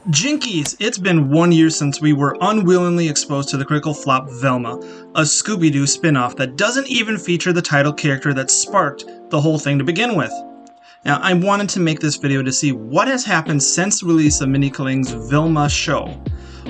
Jinkies! It's been 1 year since we were unwillingly exposed to the critical flop Velma, a Scooby Doo spin-off that doesn't even feature the title character that sparked the whole thing to begin with. Now, I wanted to make this video to see what has happened since the release of Minnie Kaling's Velma show.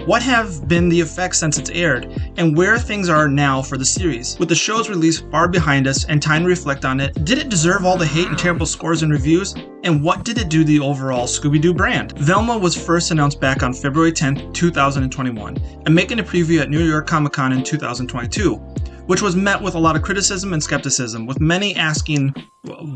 What have been the effects since it's aired, and where things are now for the series? With the show's release far behind us and time to reflect on it, did it deserve all the hate and terrible scores and reviews? And what did it do to the overall Scooby Doo brand? Velma was first announced back on February 10th, 2021, and making a preview at New York Comic Con in 2022, which was met with a lot of criticism and skepticism, with many asking,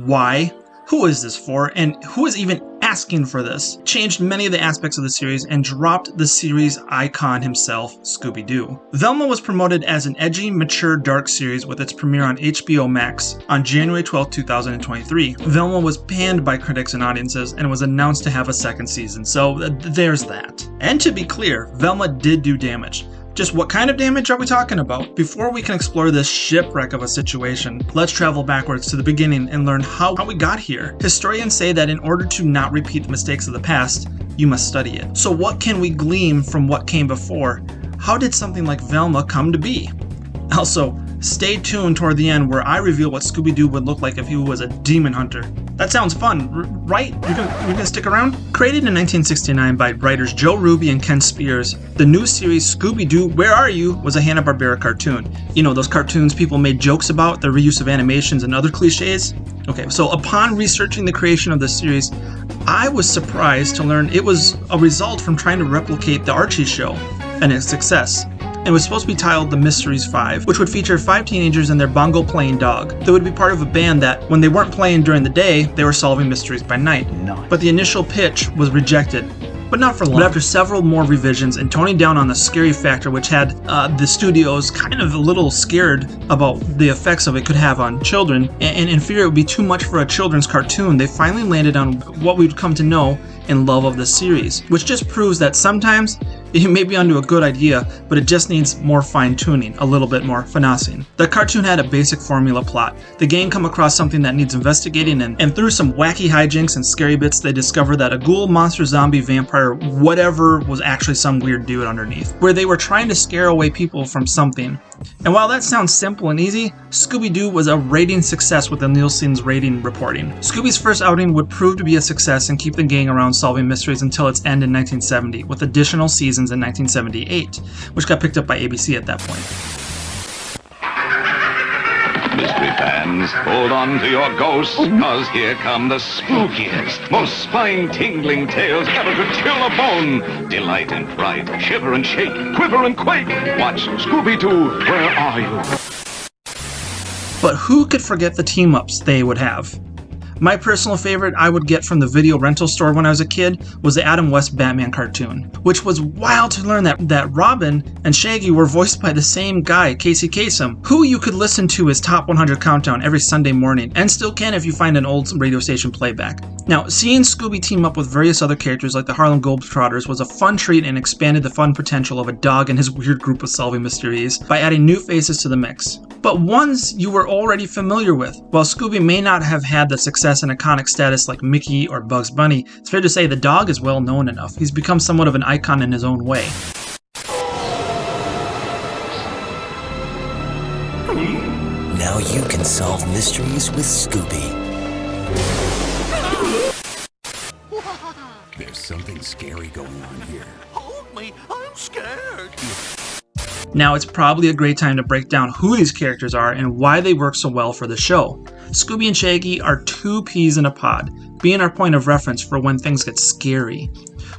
why? Who is this for? And who is even asking for this? Changed many of the aspects of the series and dropped the series icon himself, Scooby Doo. Velma was promoted as an edgy, mature, dark series with its premiere on HBO Max on January 12, 2023. Velma was panned by critics and audiences and was announced to have a second season, so there's that. And to be clear, Velma did do damage. Just what kind of damage are we talking about? Before we can explore this shipwreck of a situation, let's travel backwards to the beginning and learn how we got here. Historians say that in order to not repeat the mistakes of the past, you must study it. So what can we glean from what came before? How did something like Velma come to be? Also, stay tuned toward the end where I reveal what Scooby Doo would look like if he was a demon hunter. That sounds fun, right? You're gonna stick around? Created in 1969 by writers Joe Ruby and Ken Spears, the new series Scooby Doo, Where Are You? Was a Hanna-Barbera cartoon. You know, those cartoons people made jokes about, the reuse of animations and other cliches? Okay, so upon researching the creation of this series, I was surprised to learn it was a result from trying to replicate the Archie show and its success. It was supposed to be titled The Mysteries 5, which would feature 5 teenagers and their bongo-playing dog. They would be part of a band that, when they weren't playing during the day, they were solving mysteries by night. Nice. But the initial pitch was rejected, but not for long. But after several more revisions and toning down on the scary factor, which had the studios kind of a little scared about the effects of it could have on children, and in fear it would be too much for a children's cartoon, they finally landed on what we'd come to know and love of the series, which just proves that sometimes you may be onto a good idea, but it just needs more fine-tuning, a little bit more finessing. The cartoon had a basic formula plot. The gang come across something that needs investigating, and through some wacky hijinks and scary bits, they discover that a ghoul, monster, zombie, vampire, whatever was actually some weird dude underneath, where they were trying to scare away people from something. And while that sounds simple and easy, Scooby Doo was a rating success with the Nielsen's rating reporting. Scooby's first outing would prove to be a success and keep the gang around solving mysteries until its end in 1970, with additional seasons in 1978, which got picked up by ABC at that point. Mystery fans, hold on to your ghosts, cause here come the spookiest, most spine-tingling tales ever to chill a bone. Delight and fright, shiver and shake, quiver and quake. Watch Scooby Doo, Where Are You? But who could forget the team-ups they would have? My personal favorite I would get from the video rental store when I was a kid was the Adam West Batman cartoon, which was wild to learn that Robin and Shaggy were voiced by the same guy, Casey Kasem, who you could listen to his Top 100 Countdown every Sunday morning, and still can if you find an old radio station playback. Now, seeing Scooby team up with various other characters like the Harlem Globetrotters was a fun treat and expanded the fun potential of a dog and his weird group of solving mysteries by adding new faces to the mix, but ones you were already familiar with. While Scooby may not have had the success and iconic status like Mickey or Bugs Bunny, it's fair to say the dog is well known enough. He's become somewhat of an icon in his own way. Now you can solve mysteries with Scooby. There's something scary going on here. Hold me, I'm scared. Now it's probably a great time to break down who these characters are and why they work so well for the show. Scooby and Shaggy are 2 peas in a pod, being our point of reference for when things get scary.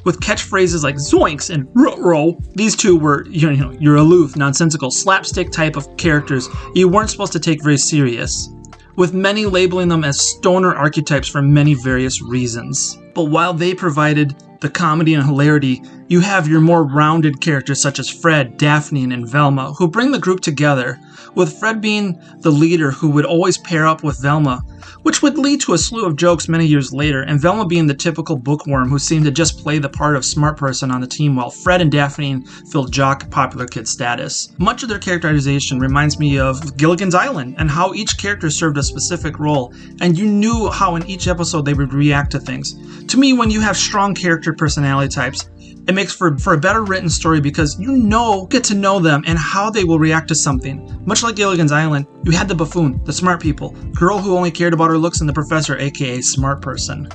With catchphrases like zoinks and ruh-roh, these two were, your aloof, nonsensical, slapstick type of characters you weren't supposed to take very serious, with many labeling them as stoner archetypes for many various reasons. But while they provided the comedy and hilarity, you have your more rounded characters such as Fred, Daphne, and Velma, who bring the group together, with Fred being the leader who would always pair up with Velma, which would lead to a slew of jokes many years later, and Velma being the typical bookworm who seemed to just play the part of smart person on the team while Fred and Daphne filled jock popular kid status. Much of their characterization reminds me of Gilligan's Island, and how each character served a specific role, and you knew how in each episode they would react to things. To me, when you have strong character personality types, it makes for a better written story because get to know them and how they will react to something. Much like Gilligan's Island, you had the buffoon, the smart people, girl who only cared about her looks, and the professor, aka smart person.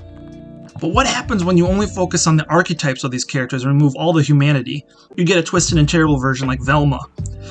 But what happens when you only focus on the archetypes of these characters and remove all the humanity? You get a twisted and terrible version like Velma,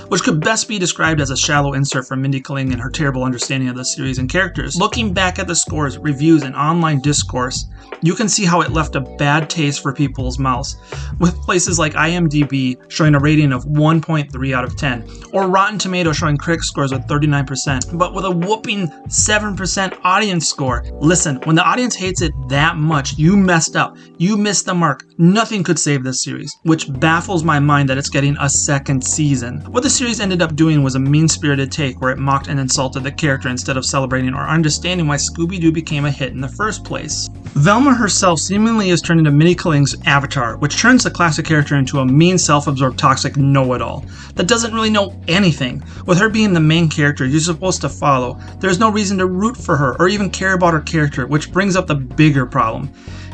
which could best be described as a shallow insert from Mindy Kaling and her terrible understanding of the series and characters. Looking back at the scores, reviews, and online discourse, you can see how it left a bad taste for people's mouths, with places like IMDb showing a rating of 1.3 out of 10, or Rotten Tomatoes showing critic scores with 39%, but with a whooping 7% audience score. Listen, when the audience hates it that much, you messed up. You missed the mark. Nothing could save this series, which baffles my mind that it's getting a second season. What the series ended up doing was a mean-spirited take where it mocked and insulted the character instead of celebrating or understanding why Scooby Doo became a hit in the first place. Velma herself seemingly is turned into Mindy Kaling's avatar, which turns the classic character into a mean, self-absorbed, toxic know-it-all that doesn't really know anything. With her being the main character you're supposed to follow, there's no reason to root for her or even care about her character, which brings up the bigger problem.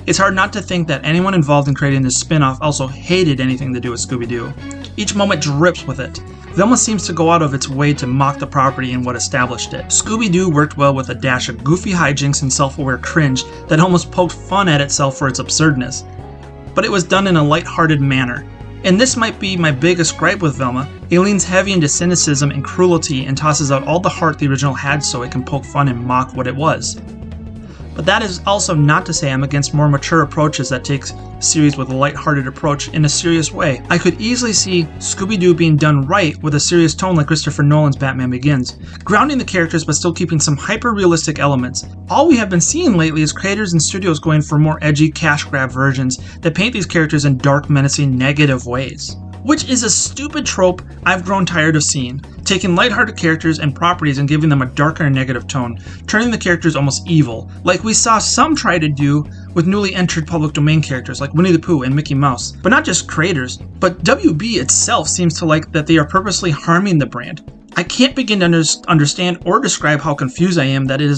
It's hard not to think that anyone involved in creating this spin-off also hated anything to do with Scooby Doo. Each moment drips with it. Velma seems to go out of its way to mock the property and what established it. Scooby Doo worked well with a dash of goofy hijinks and self-aware cringe that almost poked fun at itself for its absurdness. But it was done in a light-hearted manner. And this might be my biggest gripe with Velma. It leans heavy into cynicism and cruelty and tosses out all the heart the original had so it can poke fun and mock what it was. But that is also not to say I'm against more mature approaches that take series with a light-hearted approach in a serious way. I could easily see Scooby-Doo being done right with a serious tone like Christopher Nolan's Batman Begins, grounding the characters but still keeping some hyper-realistic elements. All we have been seeing lately is creators and studios going for more edgy cash grab versions that paint these characters in dark, menacing, negative ways. Which is a stupid trope I've grown tired of seeing, taking lighthearted characters and properties and giving them a darker and negative tone, turning the characters almost evil, like we saw some try to do with newly entered public domain characters like Winnie the Pooh and Mickey Mouse. But not just creators, but WB itself seems to like that they are purposely harming the brand. I can't begin to understand or describe how confused I am that it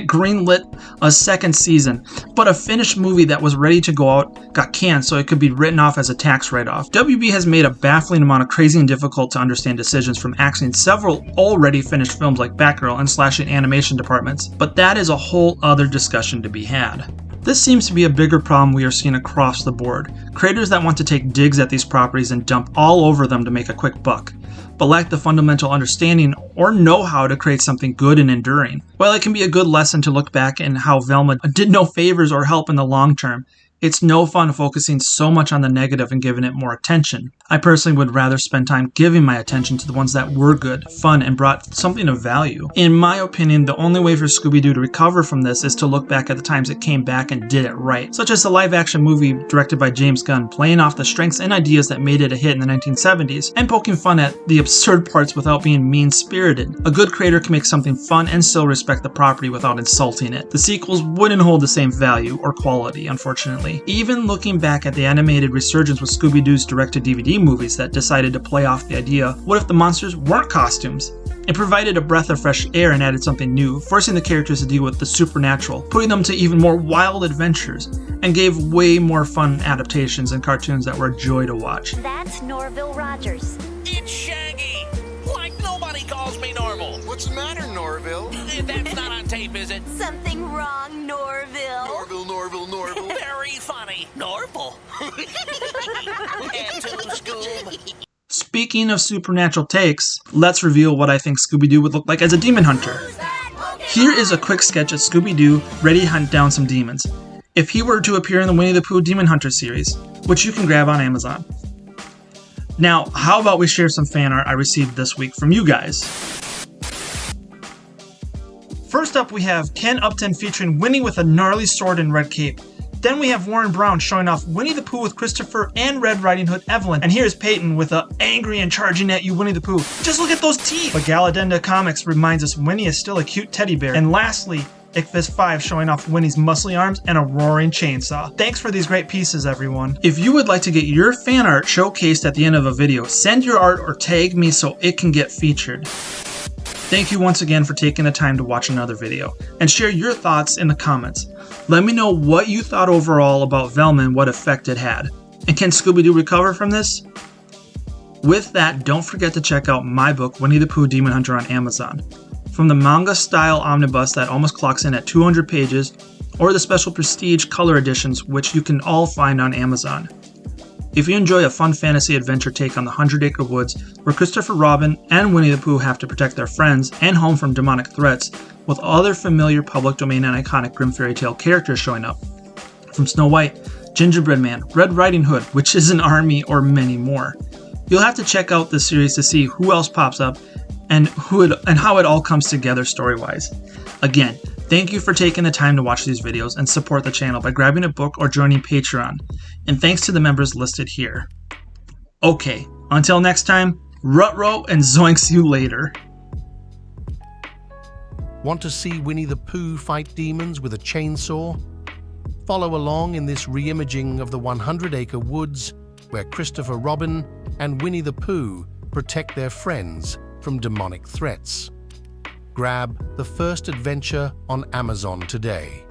greenlit a second season, but a finished movie that was ready to go out got canned so it could be written off as a tax write-off. WB has made a baffling amount of crazy and difficult to understand decisions from axing several already finished films like Batgirl and slashing animation departments, but that is a whole other discussion to be had. This seems to be a bigger problem we are seeing across the board. Creators that want to take digs at these properties and dump all over them to make a quick buck, but lack the fundamental understanding or know-how to create something good and enduring. While it can be a good lesson to look back in how Velma did no favors or help in the long term, it's no fun focusing so much on the negative and giving it more attention. I personally would rather spend time giving my attention to the ones that were good, fun, and brought something of value. In my opinion, the only way for Scooby-Doo to recover from this is to look back at the times it came back and did it right, such as the live-action movie directed by James Gunn, playing off the strengths and ideas that made it a hit in the 1970s, and poking fun at the absurd parts without being mean-spirited. A good creator can make something fun and still respect the property without insulting it. The sequels wouldn't hold the same value or quality, unfortunately. Even looking back at the animated resurgence with Scooby-Doo's direct-to-DVD movies that decided to play off the idea, what if the monsters weren't costumes? It provided a breath of fresh air and added something new, forcing the characters to deal with the supernatural, putting them to even more wild adventures, and gave way more fun adaptations and cartoons that were a joy to watch. That's Norville Rogers. It's Shaggy! Like nobody calls me Norval. What's the matter, Norville? That's not on tape, is it? Something wrong, Norville. Norville. Very funny. Norval. And to Scoob. Speaking of supernatural takes, let's reveal what I think Scooby-Doo would look like as a demon hunter. Here is a quick sketch of Scooby-Doo ready to hunt down some demons, if he were to appear in the Winnie the Pooh Demon Hunter series, which you can grab on Amazon. Now, how about we share some fan art I received this week from you guys? First up, we have Ken Upton featuring Winnie with a gnarly sword and red cape. Then we have Warren Brown showing off Winnie the Pooh with Christopher and Red Riding Hood Evelyn. And here's Peyton with a angry and charging at you Winnie the Pooh. Just look at those teeth! But Galadenda Comics reminds us Winnie is still a cute teddy bear. And lastly, Ichthys 5 showing off Winnie's muscly arms, and a roaring chainsaw. Thanks for these great pieces, everyone. If you would like to get your fan art showcased at the end of a video, send your art or tag me so it can get featured. Thank you once again for taking the time to watch another video, and share your thoughts in the comments. Let me know what you thought overall about Velma and what effect it had. And can Scooby Doo recover from this? With that, don't forget to check out my book, Winnie the Pooh Demon Hunter, on Amazon. From the manga-style omnibus that almost clocks in at 200 pages, or the special prestige color editions, which you can all find on Amazon. If you enjoy a fun fantasy adventure take on the 100-Acre Woods, where Christopher Robin and Winnie the Pooh have to protect their friends and home from demonic threats, with other familiar public domain and iconic Grimm fairy tale characters showing up, from Snow White, Gingerbread Man, Red Riding Hood, which is an army, or many more. You'll have to check out this series to see who else pops up and how it all comes together story-wise. Again, thank you for taking the time to watch these videos and support the channel by grabbing a book or joining Patreon. And thanks to the members listed here. Okay, until next time, Rut-row and zoinks you later. Want to see Winnie the Pooh fight demons with a chainsaw? Follow along in this reimagining of the 100-Acre Woods, where Christopher Robin and Winnie the Pooh protect their friends from demonic threats. Grab the first adventure on Amazon today.